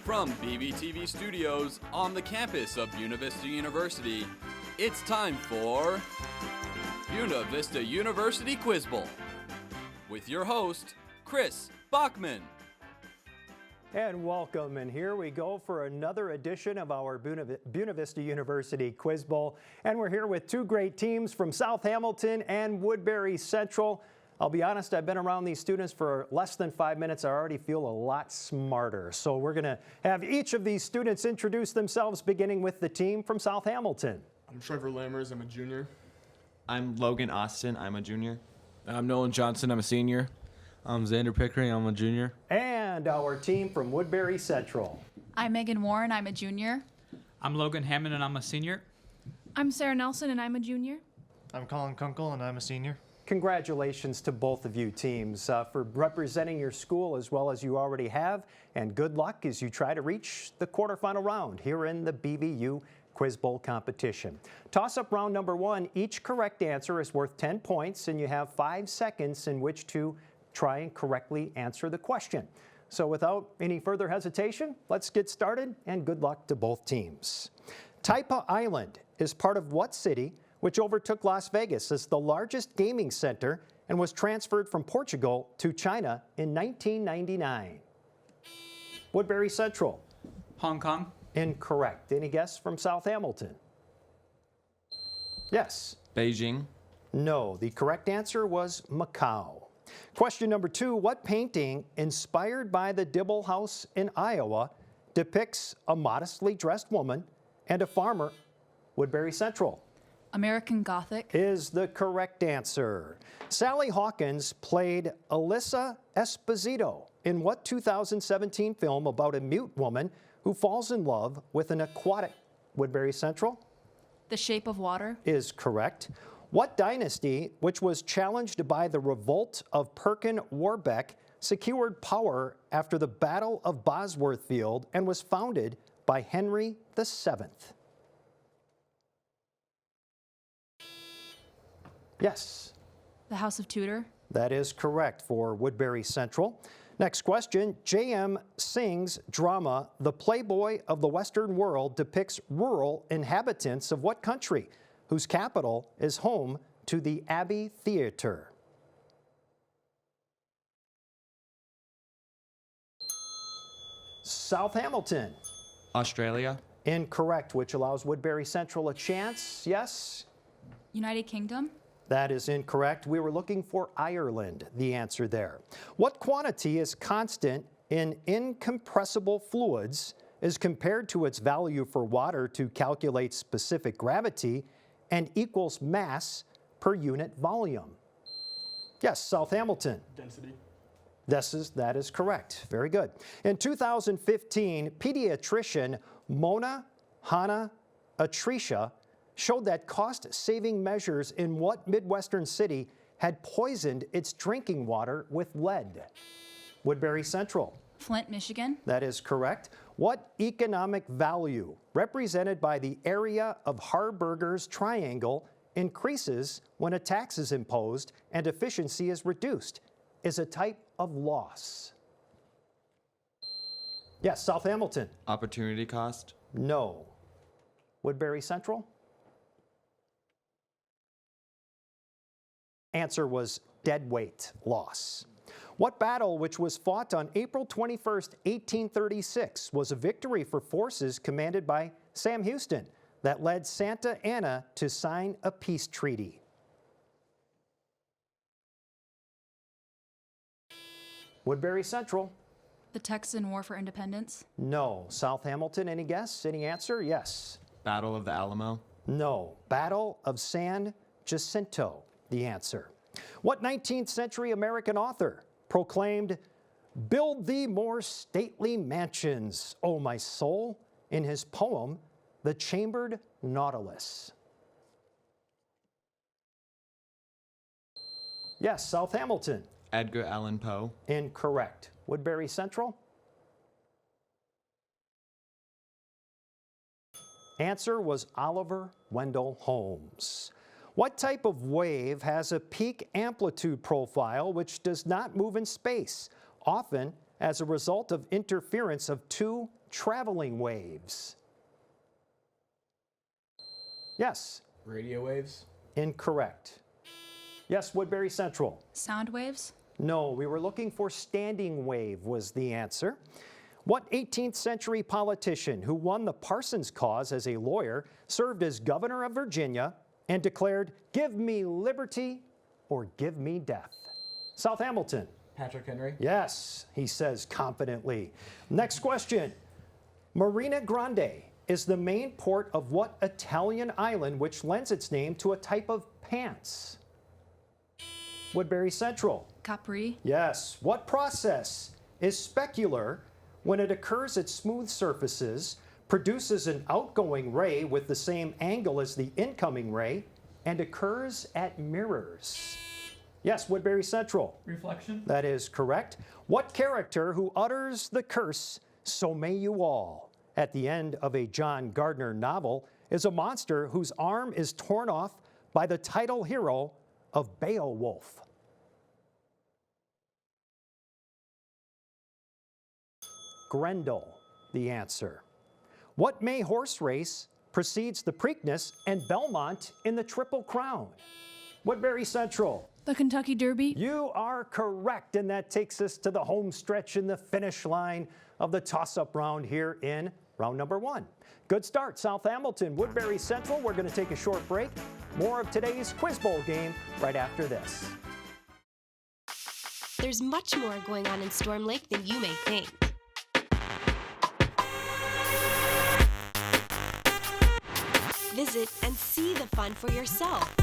From BVTV Studios on the campus of Buena Vista University, it's time for Buena Vista University Quiz Bowl with your host, Chris Bachman. And welcome, and here we go for another edition of our Buena Vista University Quiz Bowl. And we're here with two great teams from South Hamilton and Woodbury Central. I'll be honest, I've been around these students for less than 5 minutes. I already feel a lot smarter. So we're going to have each of these students introduce themselves, beginning with the team from South Hamilton. I'm Trevor Lammers, I'm a junior. I'm Logan Austin, I'm a junior. I'm Nolan Johnson, I'm a senior. I'm Xander Pickering, I'm a junior. And our team from Woodbury Central. I'm Megan Warren, I'm a junior. I'm Logan Hammond, and I'm a senior. I'm Sarah Nelson, and I'm a junior. I'm Colin Kunkel, and I'm a senior. Congratulations to both of you teams for representing your school as well as you already have, and good luck as you try to reach the quarterfinal round here in the BVU Quiz Bowl competition. Toss-up round number one, each correct answer is worth 10 points, and you have 5 seconds in which to try and correctly answer the question. So without any further hesitation, let's get started, and good luck to both teams. Taipa Island is part of what city which overtook Las Vegas as the largest gaming center and was transferred from Portugal to China in 1999? Woodbury Central. Hong Kong. Incorrect. Any guess from South Hamilton? Yes. Beijing. No. The correct answer was Macau. Question number two, what painting inspired by the Dibble House in Iowa depicts a modestly dressed woman and a farmer? Woodbury Central. American Gothic. Is the correct answer. Sally Hawkins played Alyssa Esposito in what 2017 film about a mute woman who falls in love with an aquatic? Woodbury Central. The Shape of Water. Is correct. What dynasty, which was challenged by the revolt of Perkin Warbeck, secured power after the Battle of Bosworthfield and was founded by Henry VII? Yes. The House of Tudor. That is correct for Woodbury Central. Next question. J.M. Singh's drama, The Playboy of the Western World, depicts rural inhabitants of what country, whose capital is home to the Abbey Theatre? South Hamilton. Australia. Incorrect, which allows Woodbury Central a chance. Yes? United Kingdom. That is incorrect. We were looking for Ireland, the answer there. What quantity is constant in incompressible fluids is compared to its value for water to calculate specific gravity and equals mass per unit volume? Yes, South Hamilton. Density. That is correct. Very good. In 2015, pediatrician Mona Hanna Atrisha showed that cost-saving measures in what Midwestern city had poisoned its drinking water with lead? Woodbury Central. Flint, Michigan. That is correct. What economic value, represented by the area of Harburger's triangle, increases when a tax is imposed and efficiency is reduced, is a type of loss? Yes, South Hamilton. Opportunity cost. No. Woodbury Central? Answer was dead weight loss. What battle, which was fought on April 21st, 1836, was a victory for forces commanded by Sam Houston that led Santa Anna to sign a peace treaty? Woodbury Central. The Texan War for Independence. No. South Hamilton, any guess? Any answer? Yes. Battle of the Alamo. No. Battle of San Jacinto, the answer. What 19th century American author proclaimed, "Build thee more stately mansions, O my soul," in his poem, The Chambered Nautilus? Yes, South Hamilton. Edgar Allan Poe. Incorrect. Woodbury Central? Answer was Oliver Wendell Holmes. What type of wave has a peak amplitude profile which does not move in space, often as a result of interference of two traveling waves? Yes. Radio waves. Incorrect. Yes, Woodbury Central. Sound waves? No, we were looking for standing wave was the answer. What 18th century politician who won the Parsons cause as a lawyer served as governor of Virginia and declared, "Give me liberty or give me death"? South Hamilton. Patrick Henry. Yes, he says confidently. Next question. Marina Grande is the main port of what Italian island which lends its name to a type of pants? Woodbury Central. Capri? Yes. What process is specular when it occurs at smooth surfaces, produces an outgoing ray with the same angle as the incoming ray, and occurs at mirrors? Yes, Woodbury Central. Reflection? That is correct. What character who utters the curse, "So may you all," at the end of a John Gardner novel is a monster whose arm is torn off by the title hero of Beowulf? Grendel, the answer. What May horse race precedes the Preakness and Belmont in the Triple Crown? Woodbury Central. The Kentucky Derby. You are correct, and that takes us to the home stretch and the finish line of the toss-up round here in round number 1. Good start, South Hamilton, Woodbury Central. We're going to take a short break. More of today's Quiz Bowl game right after this. There's much more going on in Storm Lake than you may think. Visit and see the fun for yourself.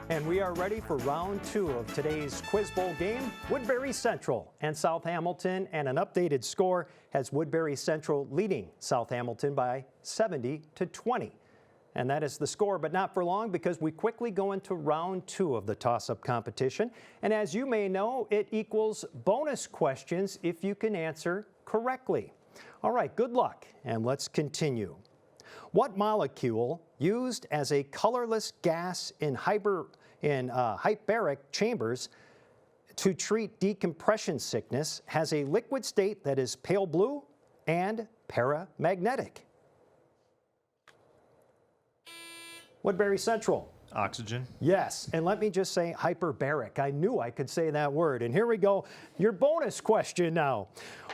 And we are ready for round 2 of today's Quiz Bowl game. Woodbury Central and South Hamilton, and an updated score has Woodbury Central leading South Hamilton by 70-20. And that is the score, but not for long, because we quickly go into round 2 of the toss-up competition. And as you may know, it equals bonus questions if you can answer correctly. All right, good luck, and let's continue. What molecule used as a colorless gas in hyperbaric chambers to treat decompression sickness has a liquid state that is pale blue and paramagnetic? Woodbury Central. Oxygen. Yes, and let me just say hyperbaric. I knew I could say that word. And here we go, your bonus question now.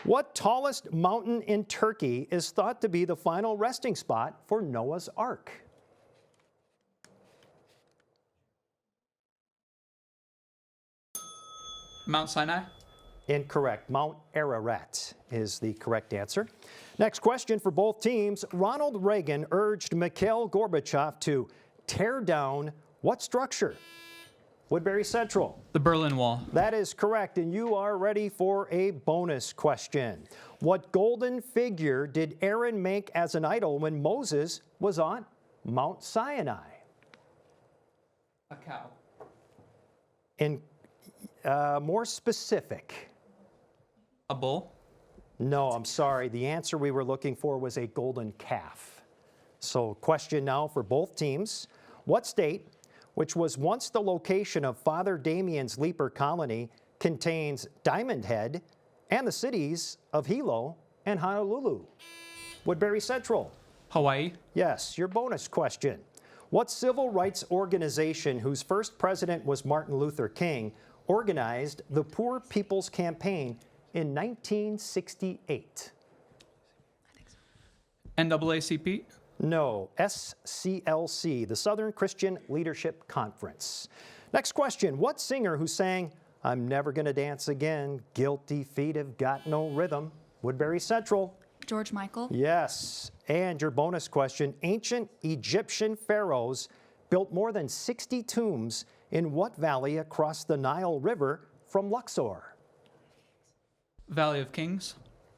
What tallest mountain in Turkey is thought to be the final resting spot for Noah's Ark? Mount Sinai? Incorrect. Mount Ararat is the correct answer. Next question for both teams. Ronald Reagan urged Mikhail Gorbachev to tear down what structure? Woodbury Central. The Berlin Wall. That is correct, and you are ready for a bonus question. What golden figure did Aaron make as an idol when Moses was on Mount Sinai? A cow. In more specific. A bull? No, I'm sorry. The answer we were looking for was a golden calf. So question now for both teams. What state, which was once the location of Father Damien's leper colony, contains Diamond Head and the cities of Hilo and Honolulu? Woodbury Central. Hawaii? Yes, your bonus question. What civil rights organization whose first president was Martin Luther King organized the Poor People's Campaign in 1968? NAACP? No, SCLC, the Southern Christian Leadership Conference. Next question. What singer who sang "I'm Never Gonna Dance Again, Guilty Feet Have Got No Rhythm"? Woodbury Central. George Michael? Yes. And your bonus question. Ancient Egyptian pharaohs built more than 60 tombs in what valley across the Nile River from Luxor? Valley of Kings?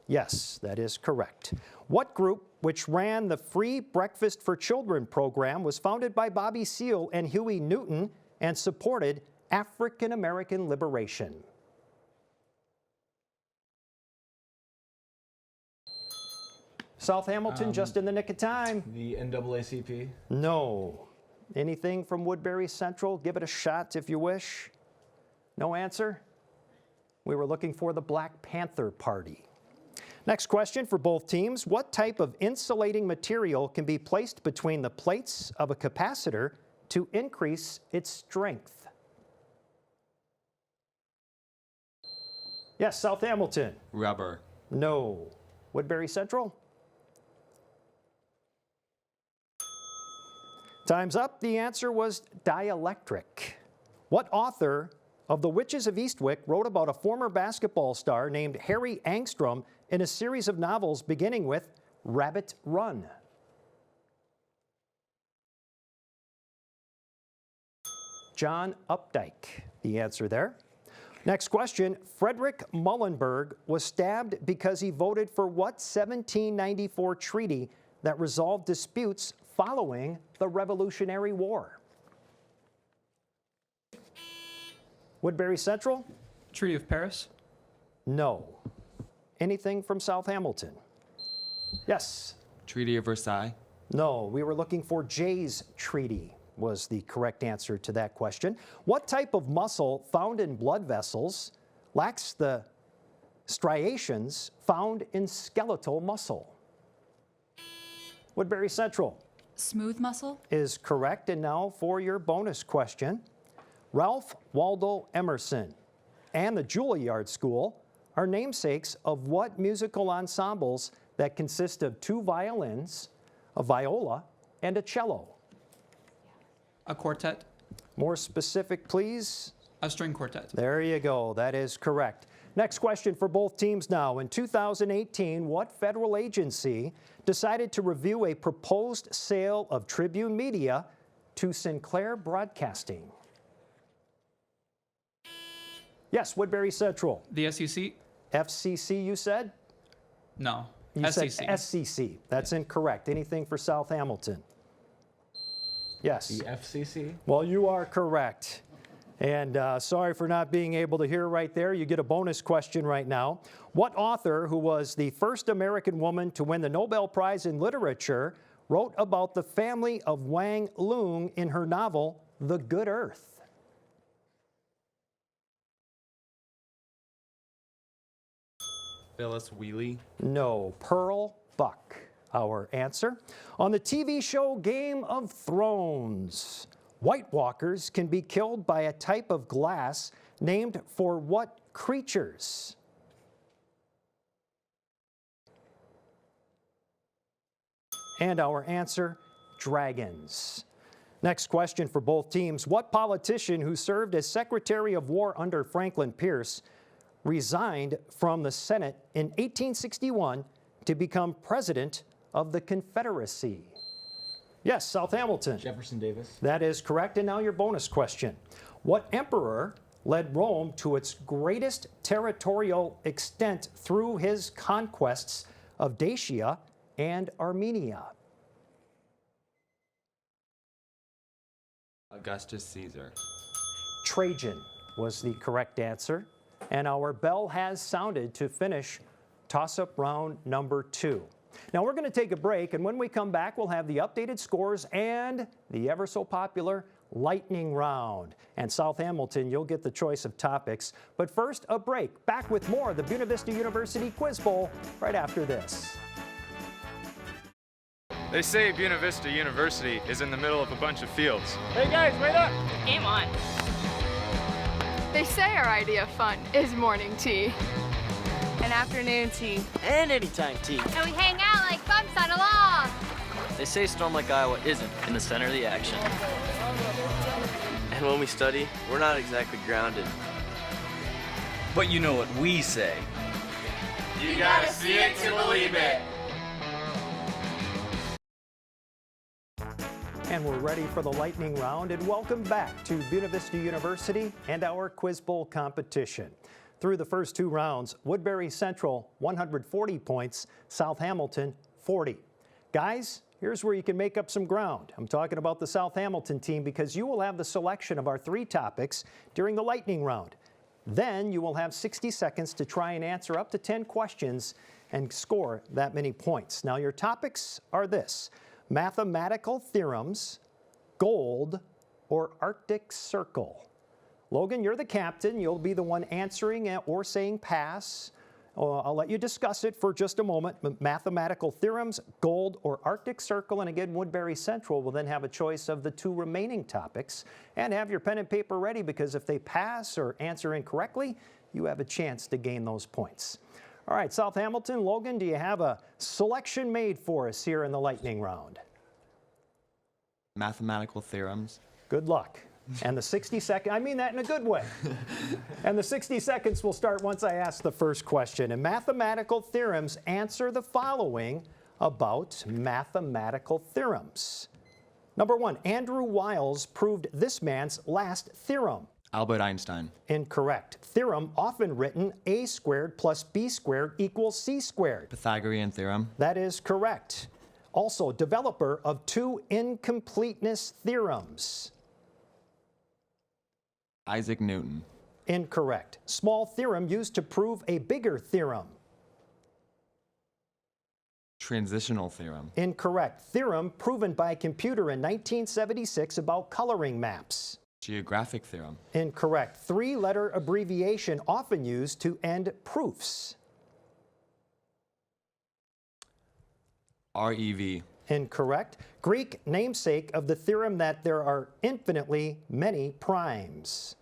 Yes, that is correct. What group, which ran the Free Breakfast for Children program, was founded by Bobby Seale and Huey Newton and supported African American liberation? South Hamilton, just in the nick of time. The NAACP. No. Anything from Woodbury Central? Give it a shot if you wish. No answer? We were looking for the Black Panther Party. Next question for both teams. What type of insulating material can be placed between the plates of a capacitor to increase its strength? Yes, South Hamilton. Rubber. No. Woodbury Central? Time's up. The answer was dielectric. What author of The Witches of Eastwick wrote about a former basketball star named Harry Angstrom in a series of novels beginning with Rabbit Run? John Updike, the answer there. Next question. Frederick Muhlenberg was stabbed because he voted for what 1794 treaty that resolved disputes following the Revolutionary War? Woodbury Central? Treaty of Paris. No. Anything from South Hamilton? Yes. Treaty of Versailles. No, we were looking for Jay's Treaty was the correct answer to that question. What type of muscle found in blood vessels lacks the striations found in skeletal muscle? Woodbury Central Smooth muscle. is correct. And now for your bonus question. Ralph Waldo Emerson and the Juilliard School are namesakes of what musical ensembles that consist of 2 violins, a viola, and a cello? A quartet. More specific, please. A string quartet. There you go. That is correct. Next question for both teams now. In 2018, what federal agency decided to review a proposed sale of Tribune Media to Sinclair Broadcasting? Yes, Woodbury Central. The SEC. FCC, you said? No. You SEC. said SCC. That's incorrect. Anything for South Hamilton? Yes. The FCC? Well, you are correct. And sorry for not being able to hear right there. You get a bonus question right now. What author, who was the first American woman to win the Nobel Prize in Literature, wrote about the family of Wang Lung in her novel, The Good Earth? Phyllis Wheatley. No. Pearl Buck, our answer. On the TV show Game of Thrones, White Walkers can be killed by a type of glass named for what creatures? And our answer, dragons. Next question for both teams. What politician who served as Secretary of War under Franklin Pierce resigned from the Senate in 1861 to become President of the Confederacy? Yes, South Hamilton. Jefferson Davis. That is correct. And now your bonus question. What emperor led Rome to its greatest territorial extent through his conquests of Dacia and Armenia? Augustus Caesar. Trajan was the correct answer. And our bell has sounded to finish toss-up round number 2. Now we're going to take a break, and when we come back, we'll have the updated scores and the ever so popular lightning round. And South Hamilton, you'll get the choice of topics. But first, a break. Back with more of the Buena Vista University Quiz Bowl right after this. They say Buena Vista University is in the middle of a bunch of fields. Hey guys, wait up! Game on. They say our idea of fun is morning tea, and afternoon tea, and anytime tea. And we hang out like bumps on a log. They say Storm Lake, Iowa isn't in the center of the action. And when we study, we're not exactly grounded. But you know what we say. You gotta see it to believe it. And we're ready for the lightning round, and welcome back to Buena Vista University and our Quiz Bowl competition. Through the first 2 rounds, Woodbury Central 140 points, South Hamilton 40. Guys, here's where you can make up some ground. I'm talking about the South Hamilton team because you will have the selection of our 3 topics during the lightning round. Then you will have 60 seconds to try and answer up to 10 questions and score that many points. Now your topics are this: mathematical theorems, gold, or Arctic Circle. Logan, you're the captain. You'll be the one answering or saying pass. I'll let you discuss it for just a moment. Mathematical theorems, gold or Arctic Circle, and again, Woodbury Central will then have a choice of the 2 remaining topics. And have your pen and paper ready, because if they pass or answer incorrectly, you have a chance to gain those points. All right, South Hamilton, Logan, do you have a selection made for us here in the lightning round? Mathematical theorems. Good luck. And the 60 seconds, I mean that in a good way. And the 60 seconds will start once I ask the first question. And mathematical theorems answer the following about mathematical theorems. Number 1, Andrew Wiles proved this man's last theorem. Albert Einstein. Incorrect. Theorem often written a squared plus b squared equals c squared. Pythagorean theorem. That is correct. Also, developer of 2 incompleteness theorems. Isaac Newton. Incorrect. Small theorem used to prove a bigger theorem. Transitional theorem. Incorrect. Theorem proven by a computer in 1976 about coloring maps. Geographic theorem. Incorrect. 3-letter abbreviation often used to end proofs. REV. Incorrect. Greek namesake of the theorem that there are infinitely many primes.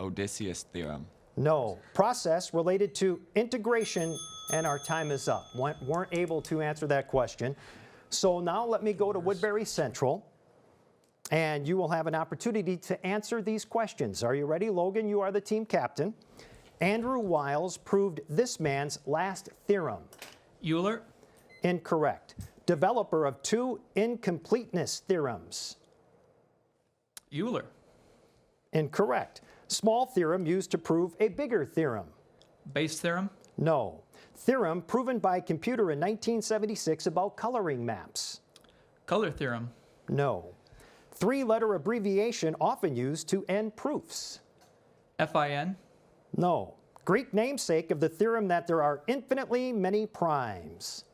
Odysseus theorem. No. Process related to integration, and our time is up. Weren't able to answer that question. So now let me go to Woodbury Central, and you will have an opportunity to answer these questions. Are you ready? Logan, you are the team captain. Andrew Wiles proved this man's last theorem. Euler. Incorrect. Developer of 2 incompleteness theorems. Euler. Incorrect. Small theorem used to prove a bigger theorem. Bayes theorem. No. Theorem proven by a computer in 1976 about coloring maps. Color theorem. No. 3-letter abbreviation often used to end proofs. FIN. No. Greek namesake of the theorem that there are infinitely many primes.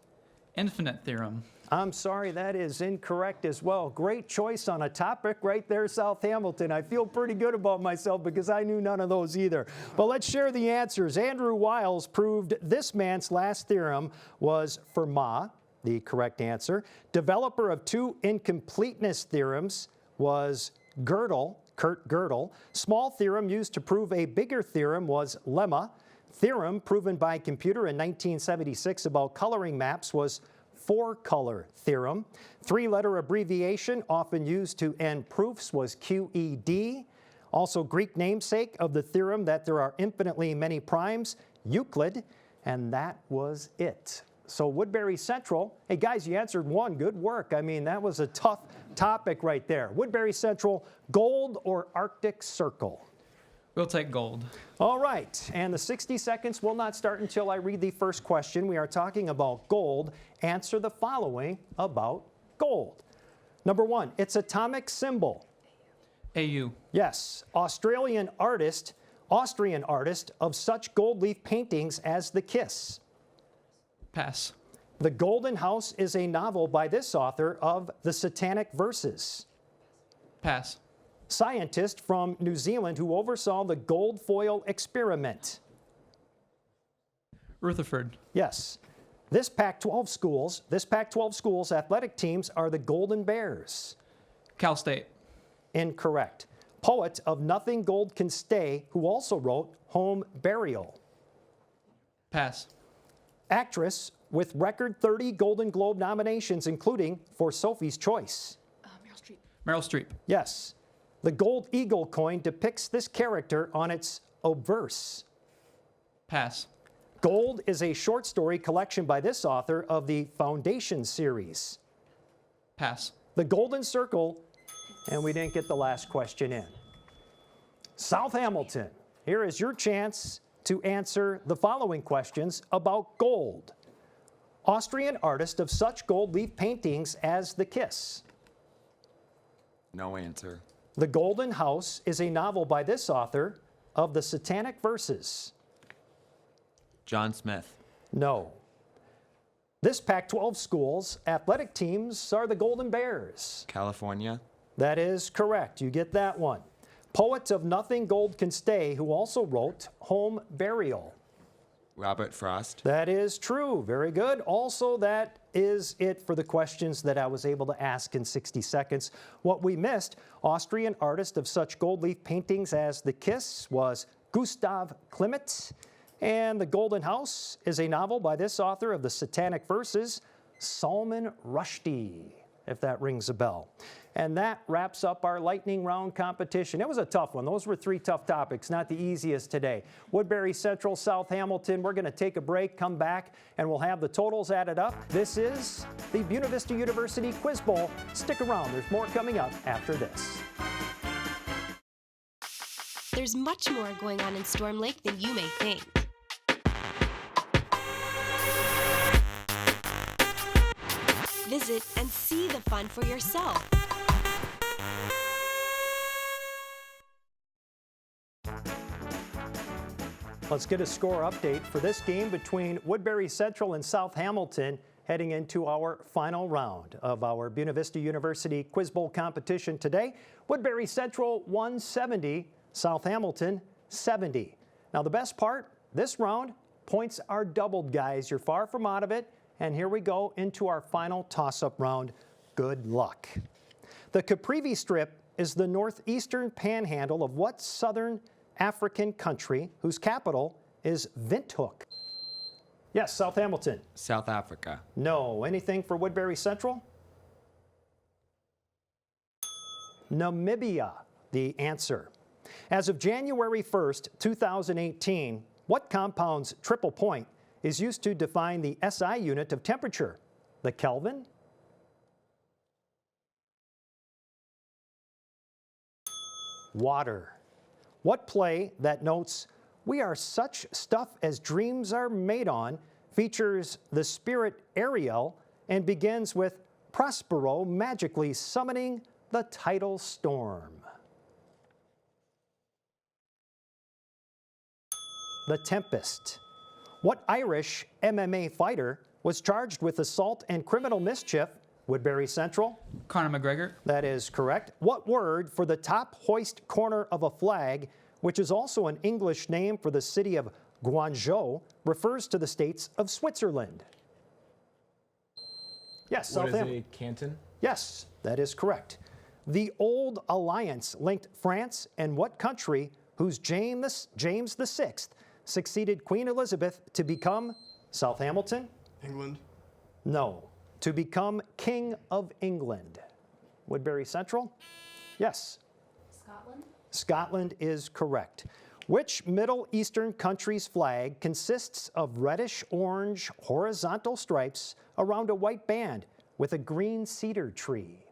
Infinite theorem. I'm sorry, that is incorrect as well. Great choice on a topic right there, South Hamilton. I feel pretty good about myself because I knew none of those either. But let's share the answers. Andrew Wiles proved this man's last theorem was Fermat, the correct answer. Developer of 2 incompleteness theorems was Kurt Gödel. Small theorem used to prove a bigger theorem was lemma. Theorem proven by computer in 1976 about coloring maps was 4-color theorem. 3-letter abbreviation often used to end proofs was QED. Also, Greek namesake of the theorem that there are infinitely many primes, Euclid, and that was it. So Woodbury Central, hey guys, you answered 1. Good work. I mean, that was a tough topic right there. Woodbury Central, gold or Arctic Circle? We'll take gold. All right, and the 60 seconds will not start until I read the first question. We are talking about gold. Answer the following about gold. Number 1, its atomic symbol. AU. Yes. Austrian artist of such gold leaf paintings as The Kiss. Pass. The Golden House is a novel by this author of the Satanic Verses. Pass. Scientist from New Zealand who oversaw the gold foil experiment. Rutherford. Yes. This Pac-12 schools athletic teams are the Golden Bears. Cal State. Incorrect. Poet of Nothing Gold Can Stay who also wrote Home Burial. Pass. Actress with record 30 Golden Globe nominations, including for Sophie's Choice. Meryl Streep. Yes. The gold eagle coin depicts this character on its obverse. Pass. Gold is a short story collection by this author of the Foundation series. Pass. The Golden Circle, and we didn't get the last question in. South Hamilton, here is your chance to answer the following questions about gold. Austrian artist of such gold leaf paintings as The Kiss. No answer. The Golden House is a novel by this author of the Satanic Verses. John Smith. No. This Pac-12 school's athletic teams are the Golden Bears. California. That is correct. You get that one. Poet of Nothing Gold Can Stay, who also wrote Home Burial. Robert Frost. That is true. Very good. Also, that is it for the questions that I was able to ask in 60 seconds. What we missed, Austrian artist of such gold leaf paintings as The Kiss was Gustav Klimt. And The Golden House is a novel by this author of the Satanic Verses, Salman Rushdie, if that rings a bell. And that wraps up our lightning round competition. It was a tough one. Those were 3 tough topics, not the easiest today. Woodbury Central, South Hamilton. We're going to take a break, come back, and we'll have the totals added up. This is the Buena Vista University Quiz Bowl. Stick around. There's more coming up after this. There's much more going on in Storm Lake than you may think. Visit and see the fun for yourself. Let's get a score update for this game between Woodbury Central and South Hamilton heading into our final round of our Buena Vista University Quiz Bowl competition today. Woodbury Central 170, South Hamilton 70. Now the best part, this round, points are doubled, guys. You're far from out of it. And here we go into our final toss-up round. Good luck. The Caprivi Strip is the northeastern panhandle of what southern African country whose capital is Windhoek? Yes, South Hamilton. South Africa. No. Anything for Woodbury Central? Namibia, the answer. As of January 1st, 2018, what compound's triple point is used to define the SI unit of temperature? The Kelvin? Water. What play that notes, "We are such stuff as dreams are made on," features the spirit Ariel and begins with Prospero magically summoning the tidal storm? The Tempest. What Irish MMA fighter was charged with assault and criminal mischief? Woodbury Central. Conor McGregor. That is correct. What word for the top hoist corner of a flag, which is also an English name for the city of Guangzhou, refers to the states of Switzerland? Yes, What is Southampton. a canton? Yes, that is correct. The Old Alliance linked France and what country whose James VI succeeded Queen Elizabeth to become South Hamilton? England. No, to become King of England. Woodbury Central? Yes. Scotland? Scotland is correct. Which Middle Eastern country's flag consists of reddish-orange horizontal stripes around a white band with a green cedar tree?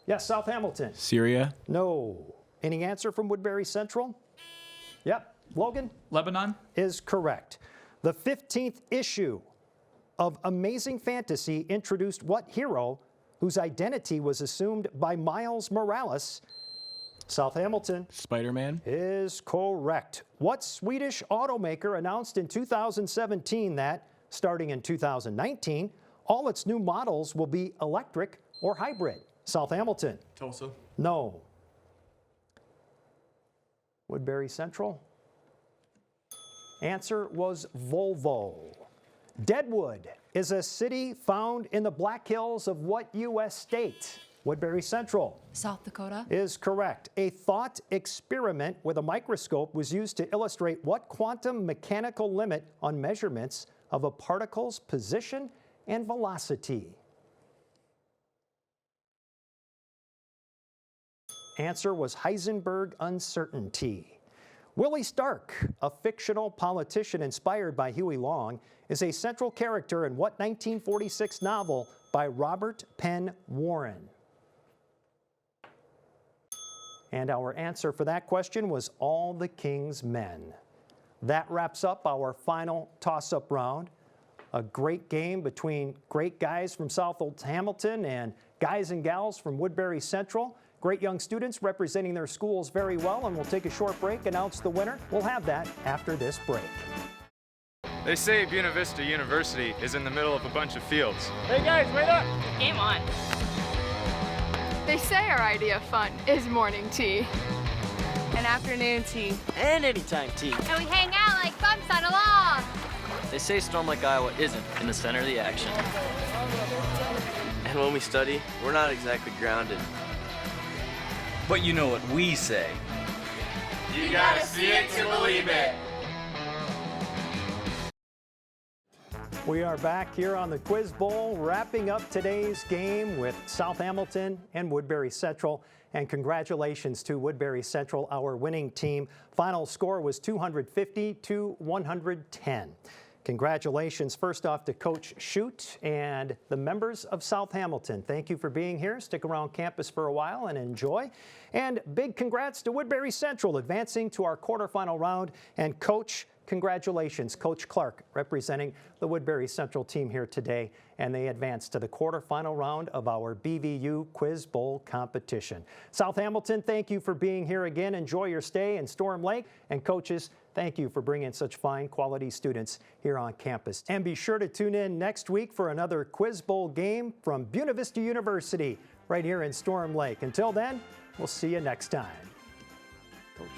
Yes, South Hamilton. Syria. No. Any answer from Woodbury Central? Yep. Logan? Lebanon. Is correct. The 15th issue of Amazing Fantasy introduced what hero whose identity was assumed by Miles Morales? South Hamilton. Spider-Man. Is correct. What Swedish automaker announced in 2017 that, starting in 2019, all its new models will be electric or hybrid? South Hamilton. Tulsa. No. Woodbury Central. Answer was Volvo. Deadwood is a city found in the Black Hills of what U.S. state? Woodbury Central. South Dakota. Is correct. A thought experiment with a microscope was used to illustrate what quantum mechanical limit on measurements of a particle's position and velocity? Answer was Heisenberg uncertainty. Willie Stark, a fictional politician inspired by Huey Long, is a central character in what 1946 novel by Robert Penn Warren? And our answer for that question was All the King's Men. That wraps up our final toss-up round. A great game between great guys from South Hamilton and guys and gals from Woodbury Central. Great young students representing their schools very well, and we'll take a short break, announce the winner. We'll have that after this break. They say Buena Vista University is in the middle of a bunch of fields. Hey guys, wait up! Game on. They say our idea of fun is morning tea. And afternoon tea. And anytime tea. And we hang out like bumps on a log. They say Storm Lake, Iowa isn't in the center of the action. And when we study, we're not exactly grounded. But you know what we say. You gotta see it to believe it. We are back here on the Quiz Bowl, wrapping up today's game with South Hamilton and Woodbury Central. And congratulations to Woodbury Central, our winning team. Final score was 250 to 110. Congratulations first off to Coach Shute and the members of South Hamilton. Thank you for being here. Stick around campus for a while and enjoy. And big congrats to Woodbury Central advancing to our quarterfinal round. And Coach, congratulations, Coach Clark, representing the Woodbury Central team here today, and they advanced to the quarterfinal round of our BVU Quiz Bowl competition. South Hamilton, thank you for being here again. Enjoy your stay in Storm Lake. And coaches, thank you for bringing such fine quality students here on campus. And be sure to tune in next week for another Quiz Bowl game from Buena Vista University right here in Storm Lake. Until then, we'll see you next time. Coach.